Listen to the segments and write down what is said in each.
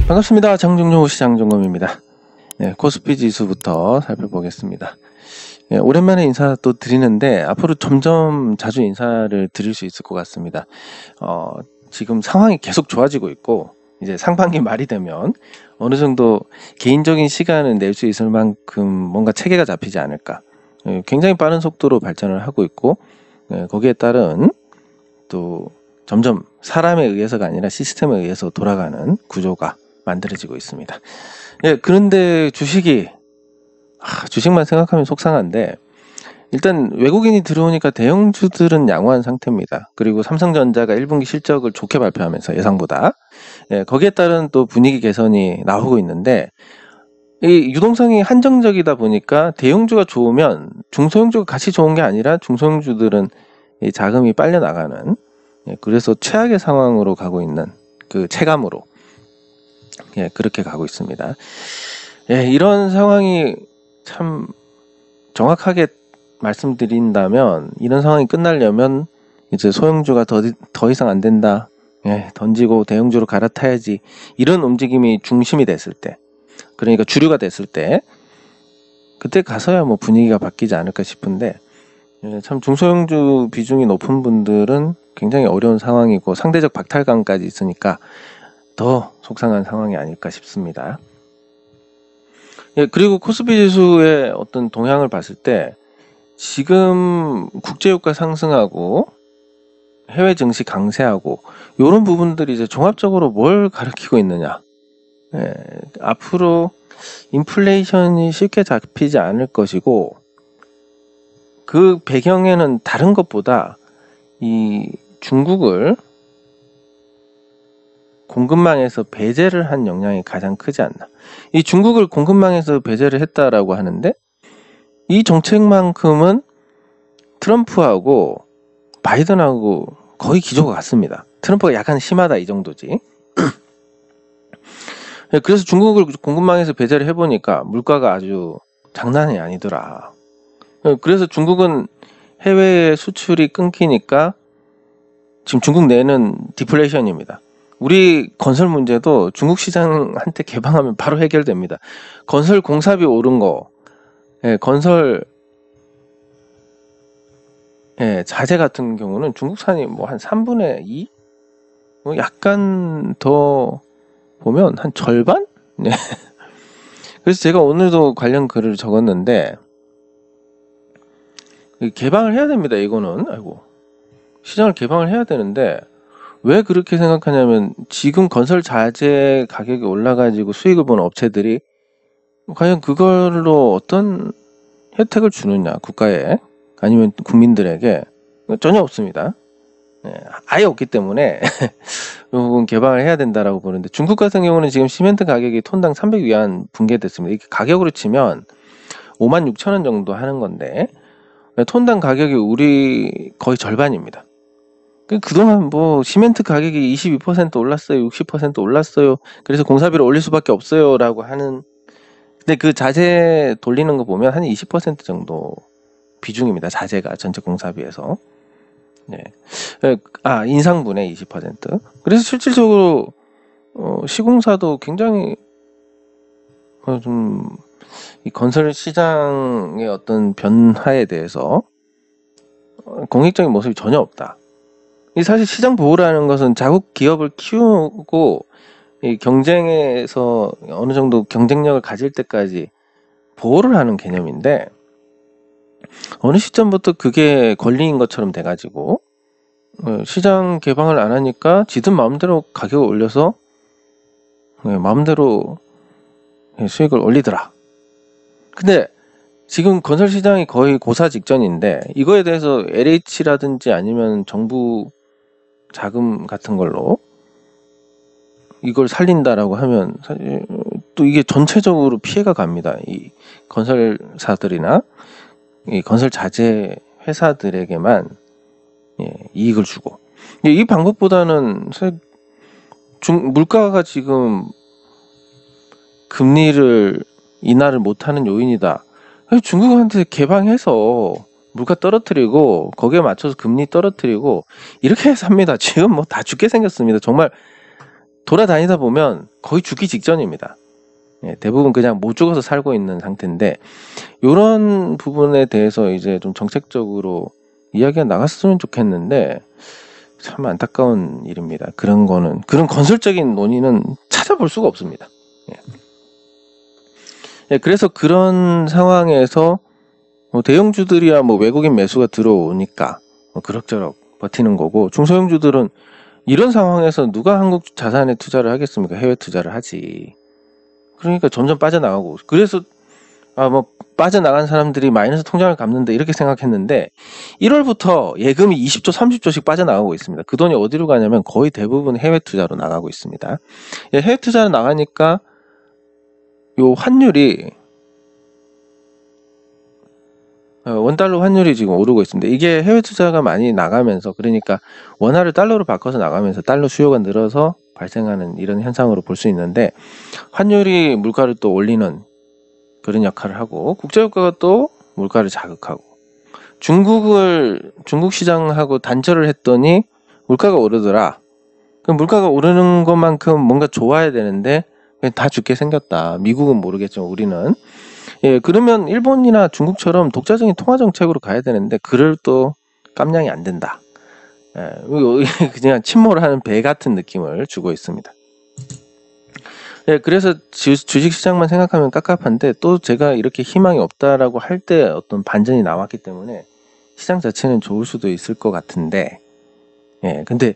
반갑습니다. 장종호 시장점검입니다. 네, 코스피 지수부터 살펴보겠습니다. 네, 오랜만에 인사 또 드리는데 앞으로 점점 자주 인사를 드릴 수 있을 것 같습니다. 지금 상황이 계속 좋아지고 있고 이제 상반기 말이 되면 어느 정도 개인적인 시간을 낼 수 있을 만큼 뭔가 체계가 잡히지 않을까. 굉장히 빠른 속도로 발전을 하고 있고 거기에 따른 또 점점 사람에 의해서가 아니라 시스템에 의해서 돌아가는 구조가 만들어지고 있습니다. 예, 그런데 주식만 생각하면 속상한데 일단 외국인이 들어오니까 대형주들은 양호한 상태입니다. 그리고 삼성전자가 1분기 실적을 좋게 발표하면서 예상보다 거기에 따른 또 분위기 개선이 나오고 있는데 이 유동성이 한정적이다 보니까 대형주가 좋으면 중소형주가 같이 좋은 게 아니라 중소형주들은 이 자금이 빨려 나가는 그래서 최악의 상황으로 가고 있는 그 체감으로 그렇게 가고 있습니다. 이런 상황이 참 정확하게 말씀드린다면 이런 상황이 끝나려면 이제 소형주가 더 이상 안 된다. 던지고 대형주로 갈아타야지. 이런 움직임이 중심이 됐을 때, 그러니까 주류가 됐을 때, 그때 가서야 뭐 분위기가 바뀌지 않을까 싶은데 참 중소형주 비중이 높은 분들은 굉장히 어려운 상황이고 상대적 박탈감까지 있으니까 더 속상한 상황이 아닐까 싶습니다. 그리고 코스피 지수의 어떤 동향을 봤을 때 지금 국제유가 상승하고 해외 증시 강세하고 이런 부분들이 이제 종합적으로 뭘 가리키고 있느냐. 앞으로 인플레이션이 쉽게 잡히지 않을 것이고 그 배경에는 다른 것보다 이 중국을 공급망에서 배제를 한 영향이 가장 크지 않나. 이 중국을 공급망에서 배제를 했다라고 하는데 이 정책만큼은 트럼프하고 바이든하고 거의 기조가 같습니다. 트럼프가 약간 심하다 이 정도지. 그래서 중국을 공급망에서 배제를 해보니까 물가가 아주 장난이 아니더라. 그래서 중국은 해외 수출이 끊기니까 지금 중국 내는 디플레이션입니다. 우리 건설 문제도 중국 시장한테 개방하면 바로 해결됩니다. 건설 공사비 오른 거, 건설 자재 같은 경우는 중국산이 뭐 한 3분의 2? 약간 더 보면 한 절반? 네. 그래서 제가 오늘도 관련 글을 적었는데 개방을 해야 됩니다. 이거는 시장을 개방을 해야 되는데 왜 그렇게 생각하냐면 지금 건설 자재 가격이 올라가지고 수익을 보는 업체들이 과연 그걸로 어떤 혜택을 주느냐 국가에 아니면 국민들에게 전혀 없습니다. 아예 없기 때문에 이건 개방을 해야 된다라고 보는데 중국 같은 경우는 지금 시멘트 가격이 톤당 300위안 붕괴됐습니다. 이게 가격으로 치면 56,000원 정도 하는 건데 톤당 가격이 우리 거의 절반입니다. 그동안 뭐 시멘트 가격이 22% 올랐어요, 60% 올랐어요. 그래서 공사비를 올릴 수밖에 없어요 라고 하는 근데 그 자재 돌리는 거 보면 한 20% 정도 비중입니다. 자재가 전체 공사비에서. 인상분의 20%. 그래서 실질적으로 시공사도 굉장히 좀 이 건설 시장의 어떤 변화에 대해서 공익적인 모습이 전혀 없다. 사실 시장 보호라는 것은 자국 기업을 키우고 이 경쟁에서 어느 정도 경쟁력을 가질 때까지 보호를 하는 개념인데 어느 시점부터 그게 권리인 것처럼 돼가지고 시장 개방을 안 하니까 지들 마음대로 가격을 올려서 마음대로 수익을 올리더라. 근데 지금 건설 시장이 거의 고사 직전인데 이거에 대해서 LH라든지 아니면 정부 자금 같은 걸로 이걸 살린다라고 하면 사실 또 이게 전체적으로 피해가 갑니다. 이 건설사들이나 이 건설 자재 회사들에게만 이익을 주고 이 방법보다는 사실 물가가 지금 금리를 인하를 못하는 요인이다. 중국한테 개방해서 물가 떨어뜨리고 거기에 맞춰서 금리 떨어뜨리고 이렇게 해서 합니다. 지금 뭐 다 죽게 생겼습니다. 정말 돌아다니다 보면 거의 죽기 직전입니다. 예, 대부분 그냥 못 죽어서 살고 있는 상태인데 이런 부분에 대해서 이제 좀 정책적으로 이야기가 나갔으면 좋겠는데 참 안타까운 일입니다. 그런 건설적인 논의는 찾아볼 수가 없습니다. 예. 예, 그래서 그런 상황에서 대형주들이야 외국인 매수가 들어오니까 그럭저럭 버티는 거고, 중소형주들은 이런 상황에서 누가 한국 자산에 투자를 하겠습니까? 해외 투자를 하지. 그러니까 점점 빠져나가고, 그래서 빠져나간 사람들이 마이너스 통장을 갚는다 이렇게 생각했는데 1월부터 예금이 20조 30조씩 빠져나가고 있습니다. 그 돈이 어디로 가냐면 거의 대부분 해외 투자로 나가고 있습니다. 예, 해외 투자로 나가니까 요 환율이 원달러 환율이 지금 오르고 있습니다. 이게 해외 투자가 많이 나가면서, 그러니까 원화를 달러로 바꿔서 나가면서 달러 수요가 늘어서 발생하는 이런 현상으로 볼 수 있는데, 환율이 물가를 또 올리는 그런 역할을 하고, 국제유가가 또 물가를 자극하고, 중국 시장하고 단절을 했더니 물가가 오르더라. 그럼 물가가 오르는 것만큼 뭔가 좋아야 되는데 그냥 다 죽게 생겼다. 미국은 모르겠지만 우리는. 예, 그러면 일본이나 중국처럼 독자적인 통화 정책으로 가야 되는데 그럴 또 깜냥이 안 된다. 예, 그냥 침몰하는 배 같은 느낌을 주고 있습니다. 예, 그래서 주식시장만 생각하면 깝깝한데, 또 제가 이렇게 희망이 없다라고 할 때 어떤 반전이 나왔기 때문에 시장 자체는 좋을 수도 있을 것 같은데, 예, 근데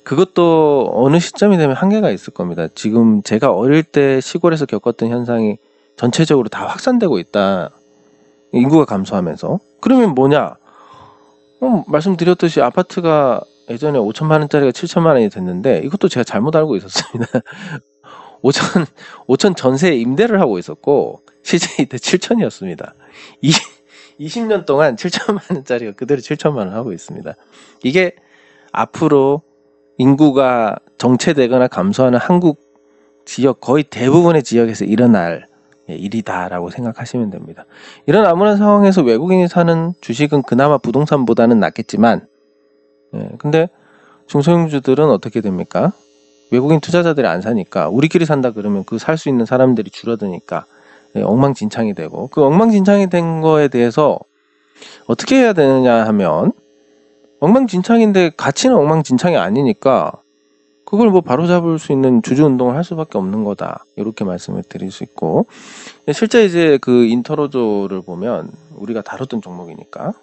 그것도 어느 시점이 되면 한계가 있을 겁니다. 지금 제가 어릴 때 시골에서 겪었던 현상이 전체적으로 다 확산되고 있다. 인구가 감소하면서. 그러면 뭐냐? 말씀드렸듯이 아파트가 예전에 5천만 원짜리가 7천만 원이 됐는데, 이것도 제가 잘못 알고 있었습니다. 5천 전세 임대를 하고 있었고 실제 이때 7천이었습니다. 20년 동안 7천만 원짜리가 그대로 7천만 원 하고 있습니다. 이게 앞으로 인구가 정체되거나 감소하는 한국 지역 거의 대부분의 지역에서 일어날 일이다라고 생각하시면 됩니다. 이런 암울한 상황에서 외국인이 사는 주식은 그나마 부동산보다는 낫겠지만, 근데 중소형주들은 어떻게 됩니까? 외국인 투자자들이 안 사니까, 우리끼리 산다 그러면 그 살 수 있는 사람들이 줄어드니까 엉망진창이 되고, 그 엉망진창이 된 거에 대해서 어떻게 해야 되느냐 하면, 엉망진창인데 가치는 엉망진창이 아니니까 그걸 바로잡을 수 있는 주주운동을 할 수밖에 없는 거다, 이렇게 말씀을 드릴 수 있고, 실제 이제 그 인터로조를 보면 우리가 다뤘던 종목이니까,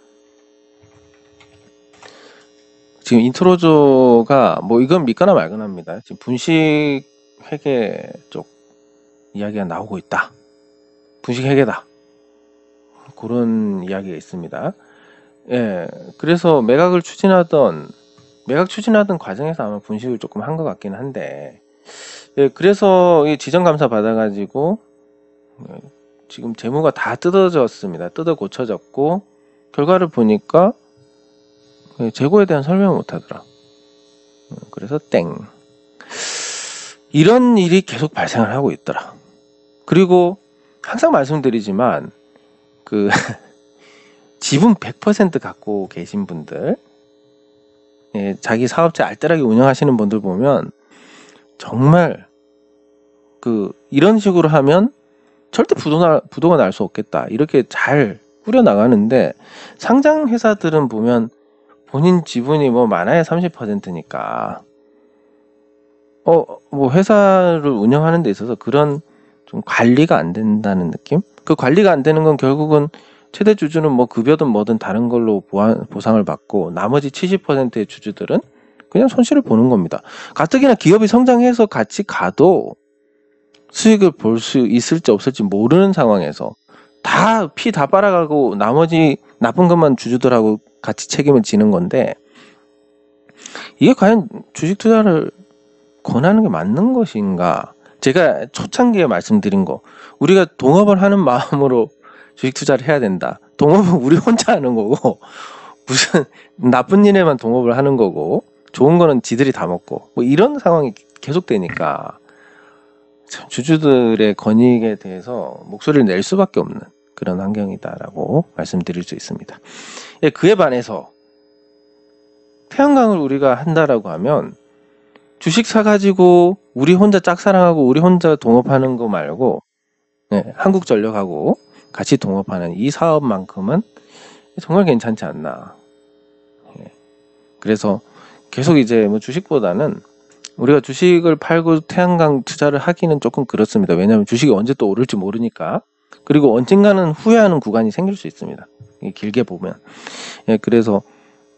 지금 인트로조가 이건 믿거나 말거나 합니다. 지금 분식 회계 쪽 이야기가 나오고 있다. 분식 회계다. 그런 이야기가 있습니다. 예, 그래서 매각 추진하던 과정에서 아마 분식을 조금 한 것 같긴 한데, 예, 그래서 이 지정감사 받아가지고 지금 재무가 다 뜯어졌습니다. 뜯어 고쳐졌고, 결과를 보니까 재고에 대한 설명을 못하더라. 그래서 땡. 이런 일이 계속 발생을 하고 있더라. 그리고 항상 말씀드리지만 그 지분 100% 갖고 계신 분들, 자기 사업체 알뜰하게 운영하시는 분들 보면 정말 이런 식으로 하면 절대 부도가 날 수 없겠다, 이렇게 잘 꾸려 나가는데, 상장 회사들은 보면 본인 지분이 많아야 30%니까 회사를 운영하는 데 있어서 그런 좀 관리가 안 된다는 느낌? 그 관리가 안 되는 건 결국은 최대 주주는 급여든 뭐든 다른 걸로 보상을 받고, 나머지 70%의 주주들은 그냥 손실을 보는 겁니다. 가뜩이나 기업이 성장해서 같이 가도 수익을 볼 수 있을지 없을지 모르는 상황에서 피 다 빨아가고 나머지 나쁜 것만 주주들하고 같이 책임을 지는 건데, 이게 과연 주식 투자를 권하는 게 맞는 것인가? 제가 초창기에 말씀드린 거, 우리가 동업을 하는 마음으로 주식 투자를 해야 된다. 동업은 우리 혼자 하는 거고, 무슨 나쁜 일에만 동업을 하는 거고, 좋은 거는 지들이 다 먹고, 이런 상황이 계속되니까 참 주주들의 권익에 대해서 목소리를 낼 수밖에 없는 그런 환경이다라고 말씀드릴 수 있습니다. 그에 반해서 태양광을 우리가 한다라고 하면 주식 사가지고 우리 혼자 짝사랑하고 우리 혼자 동업하는 거 말고 한국전력하고 같이 동업하는 이 사업만큼은 정말 괜찮지 않나. 그래서 계속 이제 뭐 주식보다는 우리가 주식을 팔고 태양광 투자를 하기는 조금 그렇습니다. 왜냐하면 주식이 언제 또 오를지 모르니까. 그리고 언젠가는 후회하는 구간이 생길 수 있습니다. 길게 보면. 그래서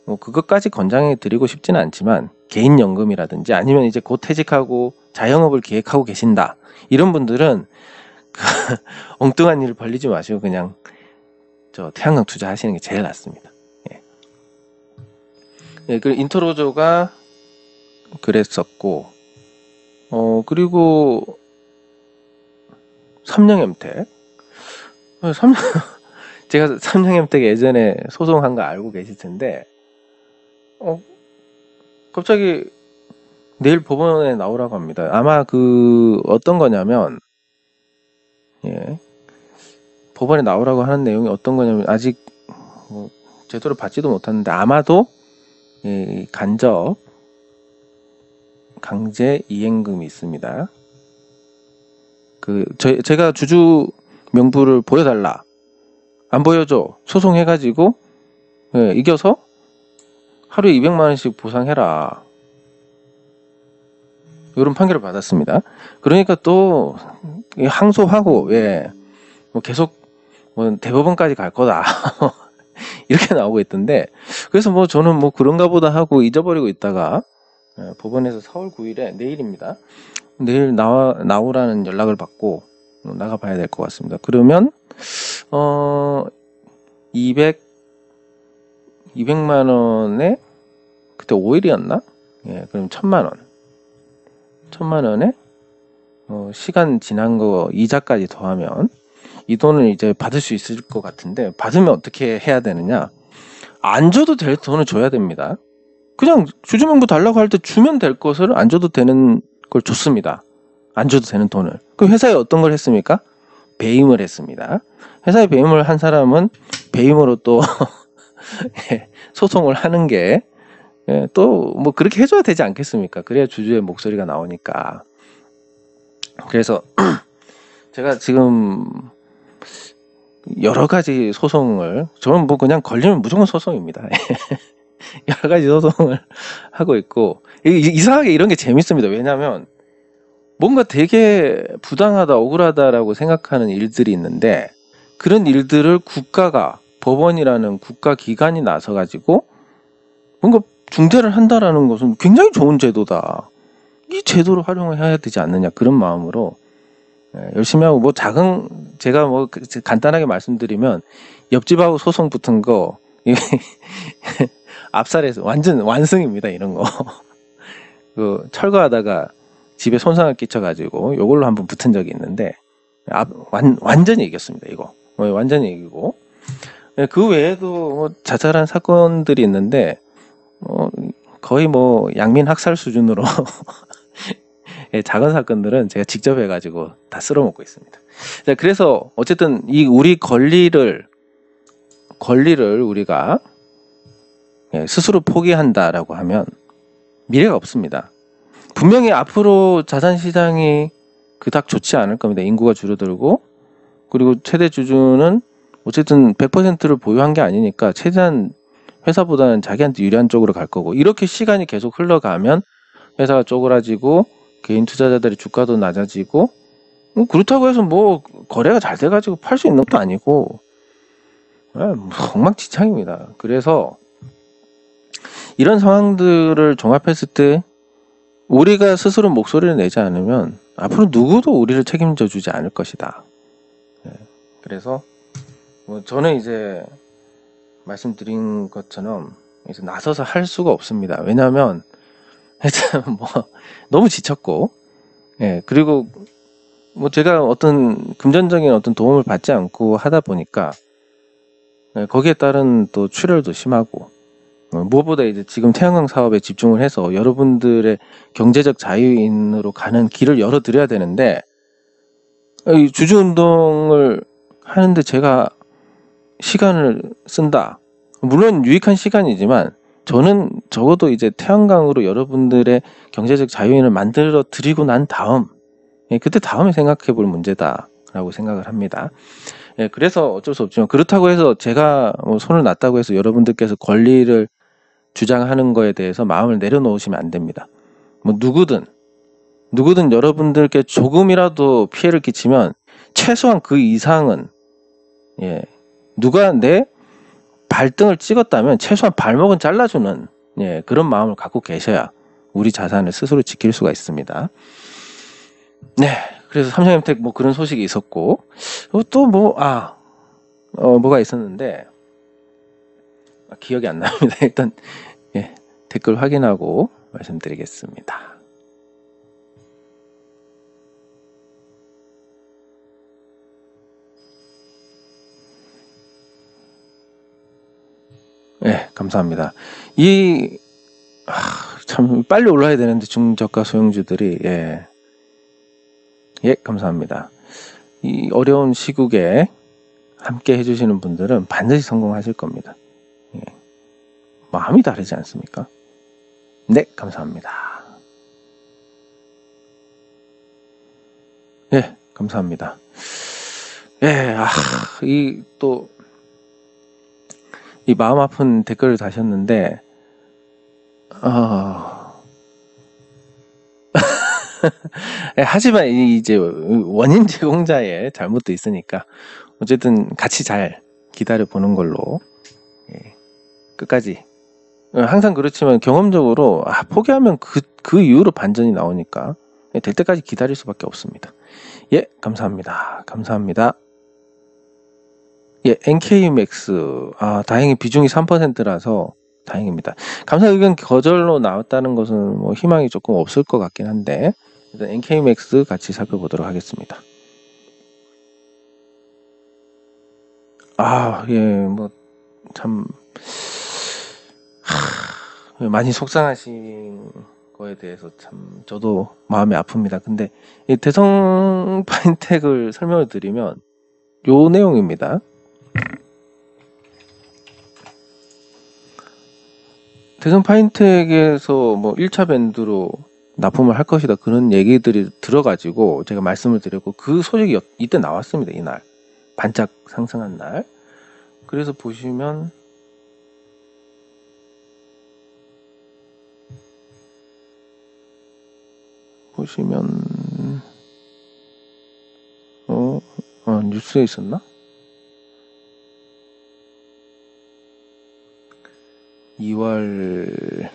뭐 그것까지 권장해 드리고 싶지는 않지만 개인연금이라든지 아니면 이제 곧 퇴직하고 자영업을 계획하고 계신다. 이런 분들은 엉뚱한 일을 벌리지 마시고 그냥 저 태양광 투자하시는 게 제일 낫습니다. 그리고 인트로조가 그랬었고, 그리고 삼령엠텍. 제가 삼령엠텍 예전에 소송한 거 알고 계실 텐데, 갑자기 내일 법원에 나오라고 합니다. 아마 어떤 거냐면, 법원에 나오라고 하는 내용이 어떤 거냐면, 아직 제대로 받지도 못했는데, 아마도 간접 강제 이행금이 있습니다. 제가 주주 명부를 보여달라. 안 보여줘. 소송해가지고 이겨서 하루에 200만 원씩 보상해라. 이런 판결을 받았습니다. 그러니까 또 항소하고 뭐 계속 뭐 대법원까지 갈 거다. 이렇게 나오고 있던데, 그래서 뭐 저는 뭐 그런가 보다 하고 잊어버리고 있다가 법원에서 4월 9일에 내일입니다. 내일 나오라는 연락을 받고 나가봐야 될 것 같습니다. 그러면 200만 원에 그때 5일이었나? 그럼 1000만 원. 1000만 원에 시간 지난 거 이자까지 더하면 이 돈을 이제 받을 수 있을 것 같은데, 받으면 어떻게 해야 되느냐? 안 줘도 될 돈을 줘야 됩니다. 그냥 주주명부 달라고 할 때 주면 될 것을 안 줘도 되는 걸 줬습니다. 안 줘도 되는 돈을. 그럼 회사에 어떤 걸 했습니까? 배임을 했습니다. 회사에 배임을 한 사람은 배임으로 또 소송을 하는 게 또 뭐 그렇게 해줘야 되지 않겠습니까? 그래야 주주의 목소리가 나오니까. 그래서 제가 지금 여러 가지 소송을, 저는 뭐 그냥 걸리면 무조건 소송입니다. 여러 가지 소송을 하고 있고, 이상하게 이런 게 재밌습니다. 왜냐하면 뭔가 되게 부당하다, 억울하다라고 생각하는 일들이 있는데, 그런 일들을 국가가, 법원이라는 국가기관이 나서가지고 뭔가 중재를 한다라는 것은 굉장히 좋은 제도다. 이 제도를 활용을 해야 되지 않느냐, 그런 마음으로 열심히 하고, 뭐 제가 뭐 간단하게 말씀드리면 옆집하고 소송 붙은 거 압살해서 완전 완승입니다. 이런 거. 철거하다가 집에 손상을 끼쳐가지고 요걸로 한번 붙은 적이 있는데 완전히 이겼습니다. 이거 완전히 이기고, 그 외에도 뭐 자잘한 사건들이 있는데 거의 뭐 양민 학살 수준으로 작은 사건들은 제가 직접 해가지고 다 쓸어먹고 있습니다. 자, 그래서 어쨌든 우리 권리를 우리가 스스로 포기한다라고 하면 미래가 없습니다. 분명히 앞으로 자산시장이 그닥 좋지 않을 겁니다. 인구가 줄어들고, 그리고 최대 주주는 어쨌든 100%를 보유한 게 아니니까 최대한 회사보다는 자기한테 유리한 쪽으로 갈 거고, 이렇게 시간이 계속 흘러가면 회사가 쪼그라지고 개인 투자자들의 주가도 낮아지고, 그렇다고 해서 뭐 거래가 잘 돼가지고 팔 수 있는 것도 아니고 엉망진창입니다. 그래서 이런 상황들을 종합했을 때 우리가 스스로 목소리를 내지 않으면 앞으로 누구도 우리를 책임져 주지 않을 것이다. 그래서 뭐 저는 이제 말씀드린 것처럼 이제 나서서 할 수가 없습니다. 왜냐하면 뭐 너무 지쳤고, 그리고 뭐 제가 어떤 금전적인 어떤 도움을 받지 않고 하다 보니까 거기에 따른 또 출혈도 심하고, 무엇보다 이제 지금 태양광 사업에 집중을 해서 여러분들의 경제적 자유인으로 가는 길을 열어드려야 되는데, 이 주주운동을 하는데 제가 시간을 쓴다. 물론 유익한 시간이지만 저는 적어도 이제 태양광으로 여러분들의 경제적 자유인을 만들어 드리고 난 다음, 그때 다음에 생각해 볼 문제다라고 생각을 합니다. 그래서 어쩔 수 없지만, 그렇다고 해서 제가 뭐 손을 놨다고 해서 여러분들께서 권리를 주장하는 거에 대해서 마음을 내려놓으시면 안 됩니다. 뭐 누구든 여러분들께 조금이라도 피해를 끼치면 최소한 그 이상은, 누가 내 발등을 찍었다면 최소한 발목은 잘라주는, 그런 마음을 갖고 계셔야 우리 자산을 스스로 지킬 수가 있습니다. 네, 그래서 삼성엠텍 뭐 그런 소식이 있었고, 또 뭐가 있었는데 기억이 안 납니다. 일단 댓글 확인하고 말씀드리겠습니다. 감사합니다. 참 빨리 올라야 되는데 중저가 소형주들이, 감사합니다. 이 어려운 시국에 함께 해주시는 분들은 반드시 성공하실 겁니다. 마음이 다르지 않습니까? 네, 감사합니다. 감사합니다. 이 마음 아픈 댓글을 다셨는데, 하지만 이제 원인 제공자의 잘못도 있으니까 어쨌든 같이 잘 기다려 보는 걸로, 끝까지. 항상 그렇지만 경험적으로 포기하면 그 이후로 반전이 나오니까 될 때까지 기다릴 수밖에 없습니다. 감사합니다. 감사합니다. NK맥스, 다행히 비중이 3%라서 다행입니다. 감사 의견 거절로 나왔다는 것은 뭐 희망이 조금 없을 것 같긴 한데, 일단 NK맥스 같이 살펴보도록 하겠습니다. 뭐 참 많이 속상하신 거에 대해서 참 저도 마음이 아픕니다. 근데 이 대성 파인텍을 설명을 드리면 요 내용입니다. 대성 파인텍에서 뭐 1차 밴드로 납품을 할 것이다, 그런 얘기들이 들어가지고 제가 말씀을 드렸고, 그 소식이 이때 나왔습니다. 이날 반짝 상승한 날. 그래서 보시면 뉴스에 있었나? 2월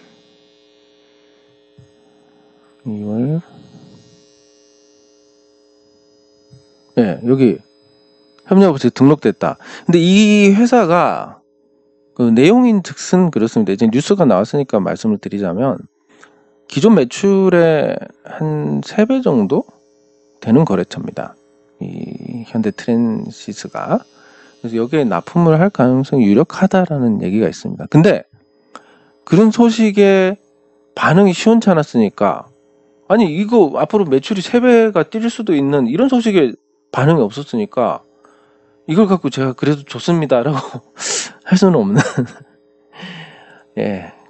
여기 협력업체 등록됐다. 근데 이 회사가 그 내용인 즉슨 그렇습니다. 이제 뉴스가 나왔으니까 말씀을 드리자면, 기존 매출의 한 3배 정도 되는 거래처입니다. 이 현대 트랜시스가. 그래서 여기에 납품을 할 가능성이 유력하다라는 얘기가 있습니다. 근데 그런 소식에 반응이 시원찮았으니까, 아니 이거 앞으로 매출이 3배가 뛸 수도 있는 이런 소식에 반응이 없었으니까 이걸 갖고 제가 그래도 좋습니다라고 할 수는 없는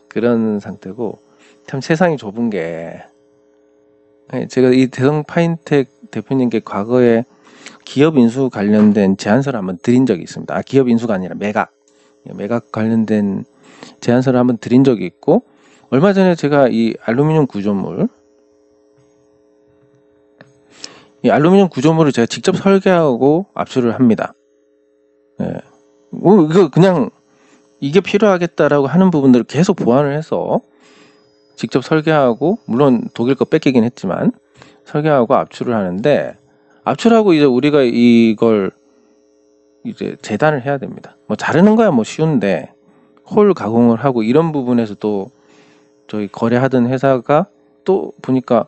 그런 상태고, 참 세상이 좁은 게, 제가 이 대성 파인텍 대표님께 과거에 기업 인수 관련된 제안서를 한번 드린 적이 있습니다. 기업 인수가 아니라 매각 관련된 제안서를 한번 드린 적이 있고, 얼마 전에 제가 이 알루미늄 구조물을 제가 직접 설계하고 압수를 합니다. 이거 그냥 이게 필요하겠다라고 하는 부분들을 계속 보완을 해서 직접 설계하고, 물론 독일 거 뺏기긴 했지만 설계하고 압출을 하는데, 압출하고 이제 우리가 이걸 이제 재단을 해야 됩니다. 뭐 자르는 거야 뭐 쉬운데, 홀 가공을 하고 이런 부분에서 또 저희 거래하던 회사가 또 보니까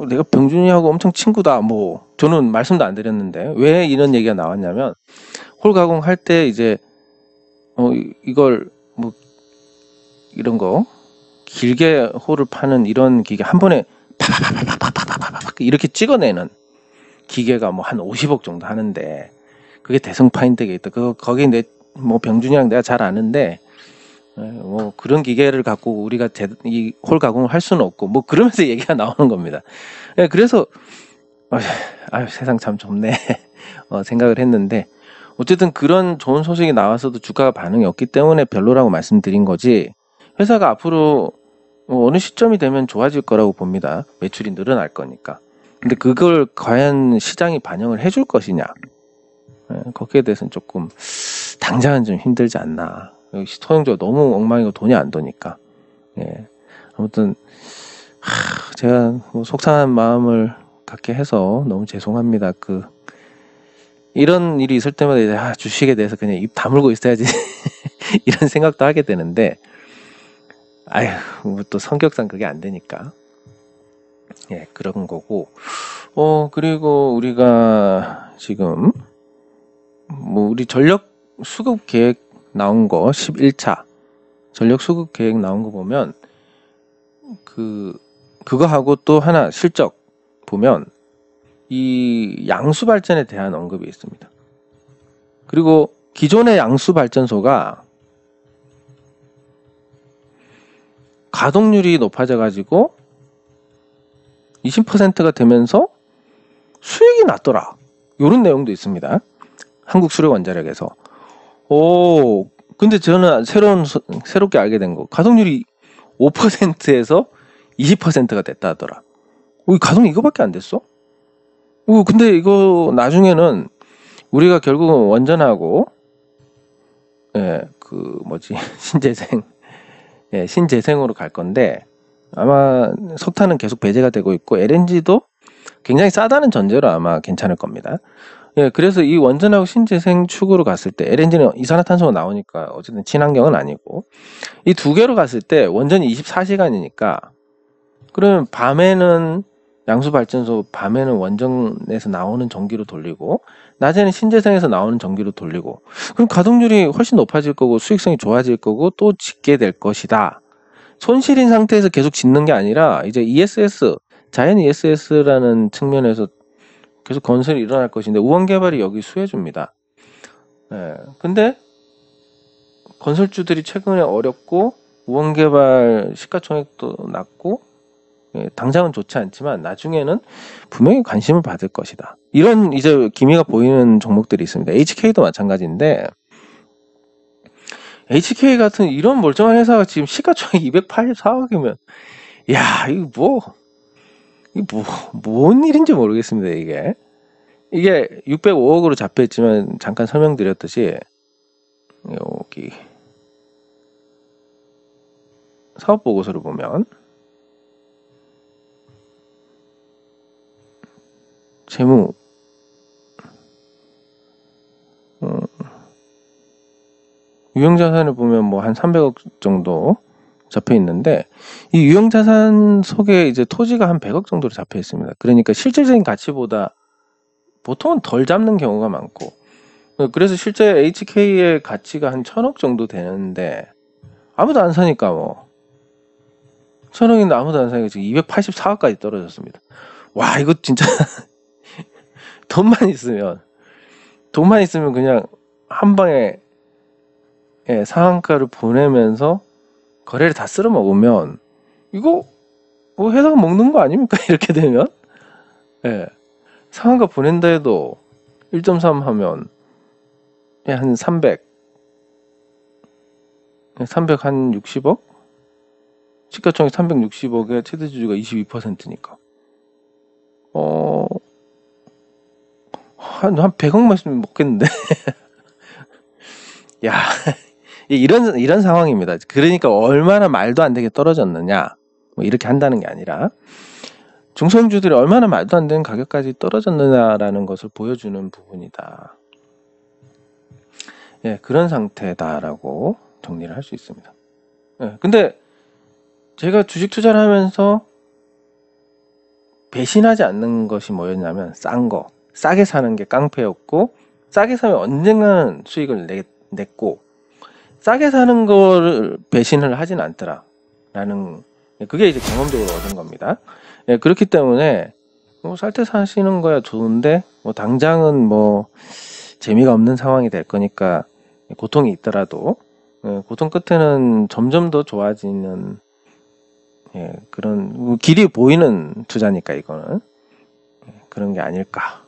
내가 병준이하고 엄청 친구다, 뭐 저는 말씀도 안 드렸는데 왜 이런 얘기가 나왔냐면, 홀 가공할 때 이제 이걸 뭐 이런 거 길게 홀을 파는 이런 기계 한 번에 팍팍팍팍팍팍팍 이렇게 찍어내는 기계가 뭐 한 50억 정도 하는데, 그게 대성 파인텍에 있다. 거기 뭐 병준이랑 내가 잘 아는데, 뭐 그런 기계를 갖고 우리가 이 홀 가공을 할 수는 없고 뭐 그러면서 얘기가 나오는 겁니다. 그래서 아유, 세상 참 좁네 생각을 했는데 어쨌든 그런 좋은 소식이 나와서도 주가가 반응이 없기 때문에 별로라고 말씀드린 거지, 회사가 앞으로 어느 시점이 되면 좋아질 거라고 봅니다. 매출이 늘어날 거니까. 근데 그걸 과연 시장이 반영을 해줄 것이냐, 거기에 대해서는 조금 당장은 좀 힘들지 않나. 토용적으로 너무 엉망이고 돈이 안 도니까. 아무튼 제가 뭐 속상한 마음을 갖게 해서 너무 죄송합니다. 이런 일이 있을 때마다 이제 주식에 대해서 그냥 입 다물고 있어야지 이런 생각도 하게 되는데, 아휴, 뭐 또 성격상 그게 안 되니까. 그런 거고. 그리고 우리가 지금 뭐 우리 전력 수급 계획 나온 거 11차 전력 수급 계획 나온 거 보면 그거 하고 또 하나 실적 보면 이 양수 발전에 대한 언급이 있습니다. 그리고 기존의 양수 발전소가 가동률이 높아져 가지고 20%가 되면서 수익이 낮더라. 이런 내용도 있습니다. 한국수력원자력에서. 근데 저는 새롭게 알게 된 거, 가동률이 5%에서 20%가 됐다 하더라. 가동 이거밖에 안 됐어? 근데 이거 나중에는 우리가 결국은 원전하고 신재생으로 갈 건데, 아마 석탄은 계속 배제가 되고 있고 LNG도 굉장히 싸다는 전제로 아마 괜찮을 겁니다. 그래서 이 원전하고 신재생 축으로 갔을 때 LNG는 이산화탄소가 나오니까 어쨌든 친환경은 아니고, 이 두 개로 갔을 때 원전이 24시간이니까 그러면 밤에는 양수발전소, 밤에는 원전에서 나오는 전기로 돌리고 낮에는 신재생에서 나오는 전기로 돌리고, 그럼 가동률이 훨씬 높아질 거고 수익성이 좋아질 거고 또 짓게 될 것이다. 손실인 상태에서 계속 짓는 게 아니라 이제 ESS, 자연 ESS라는 측면에서 계속 건설이 일어날 것인데 우원개발이 여기 수혜줍니다. 근데 건설주들이 최근에 어렵고 우원개발 시가총액도 낮고 당장은 좋지 않지만 나중에는 분명히 관심을 받을 것이다. 이런 이제 기미가 보이는 종목들이 있습니다. HK도 마찬가지인데, HK 같은 이런 멀쩡한 회사가 지금 시가총액 284억이면 이거 뭔 일인지 모르겠습니다. 이게 605억으로 잡혀있지만 잠깐 설명드렸듯이 여기 사업보고서를 보면 재무 유형자산을 보면 뭐 한 300억 정도 잡혀 있는데, 이 유형자산 속에 이제 토지가 한 100억 정도로 잡혀 있습니다. 그러니까 실질적인 가치보다 보통은 덜 잡는 경우가 많고, 그래서 실제 HK의 가치가 한 1000억 정도 되는데 아무도 안 사니까 1000억인데 아무도 안 사니까 지금 284억까지 떨어졌습니다. 이거 진짜 돈만 있으면 그냥 한 방에 상한가를 보내면서 거래를 다 쓸어 먹으면 이거 뭐 회사가 먹는 거 아닙니까? 이렇게 되면 상한가 보낸다 해도 1.3 하면 한 300 한 60억? 시가총액 360억에 최대 주주가 22%니까 한 100억만 있으면 먹겠는데. 이런 상황입니다. 그러니까 얼마나 말도 안 되게 떨어졌느냐, 뭐 이렇게 한다는 게 아니라 중소형주들이 얼마나 말도 안 되는 가격까지 떨어졌느냐라는 것을 보여주는 부분이다. 그런 상태다라고 정리를 할 수 있습니다. 근데 제가 주식 투자를 하면서 배신하지 않는 것이 뭐였냐면 싸게 사는 게 깡패였고, 싸게 사면 언젠가는 수익을 냈고, 싸게 사는 거를 배신을 하진 않더라라는, 그게 이제 경험적으로 얻은 겁니다. 그렇기 때문에 살 때 사시는 거야 좋은데 당장은 재미가 없는 상황이 될 거니까 고통이 있더라도 고통 끝에는 점점 더 좋아지는 그런 길이 보이는 투자니까 이거는 그런 게 아닐까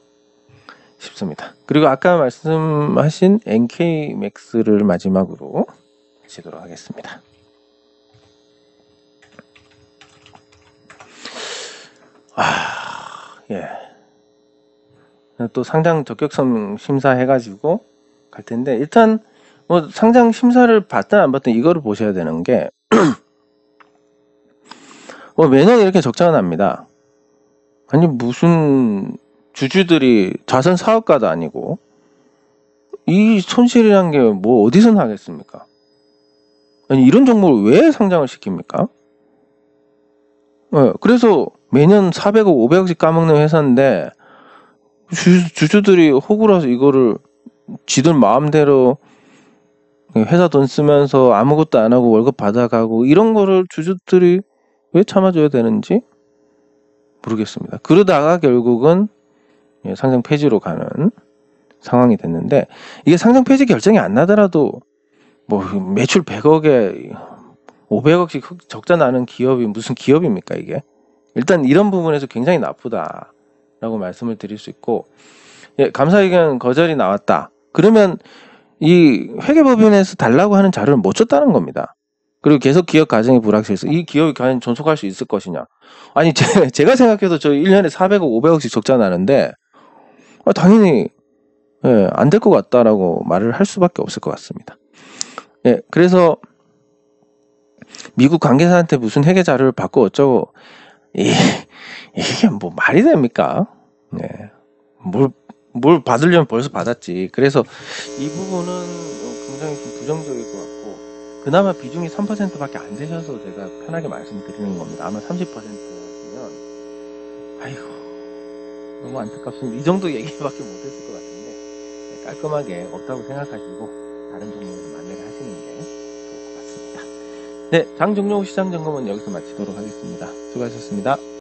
싶습니다. 그리고 아까 말씀하신 NK맥스를 마지막으로 치도록 하겠습니다. 또 상장 적격성 심사해가지고 갈 텐데, 일단 뭐 상장 심사를 받든 안 받든 이거를 보셔야 되는 게 매년 이렇게 적자가 납니다. 아니 무슨 주주들이 자선 사업가도 아니고 이 손실이란 게 뭐 어디서 나겠습니까? 아니 이런 종목을 왜 상장을 시킵니까? 그래서 매년 400억, 500억씩 까먹는 회사인데 주주들이 호구라서 이거를 지들 마음대로 회사 돈 쓰면서 아무것도 안 하고 월급 받아가고 이런 거를 주주들이 왜 참아줘야 되는지 모르겠습니다. 그러다가 결국은 상장 폐지로 가는 상황이 됐는데, 이게 상장 폐지 결정이 안 나더라도 뭐 매출 100억에 500억씩 적자 나는 기업이 무슨 기업입니까 이게? 일단 이런 부분에서 굉장히 나쁘다라고 말씀을 드릴 수 있고, 감사 의견 거절이 나왔다. 그러면 이 회계법인에서 달라고 하는 자료를 못 줬다는 겁니다. 그리고 계속 기업 가정이 불확실해서 이 기업이 과연 존속할 수 있을 것이냐. 아니 제가 생각해도 저 1년에 400억 500억씩 적자 나는데 당연히 안 될 것 같다라고 말을 할 수밖에 없을 것 같습니다. 그래서 미국 관계자한테 무슨 회계 자료를 받고 어쩌고 이게 뭐 말이 됩니까? 뭘 받으려면 벌써 받았지. 그래서 이 부분은 굉장히 좀 부정적일 것 같고, 그나마 비중이 3%밖에 안 되셔서 제가 편하게 말씀드리는 겁니다. 아마 30%면 아이고 너무 안타깝습니다. 이 정도 얘기밖에 못했을 것 같은데 깔끔하게 없다고 생각하시고 다른 종목으로 만회를 하시는 게 좋을 것 같습니다. 장 종료 후 시장 점검은 여기서 마치도록 하겠습니다. 수고하셨습니다.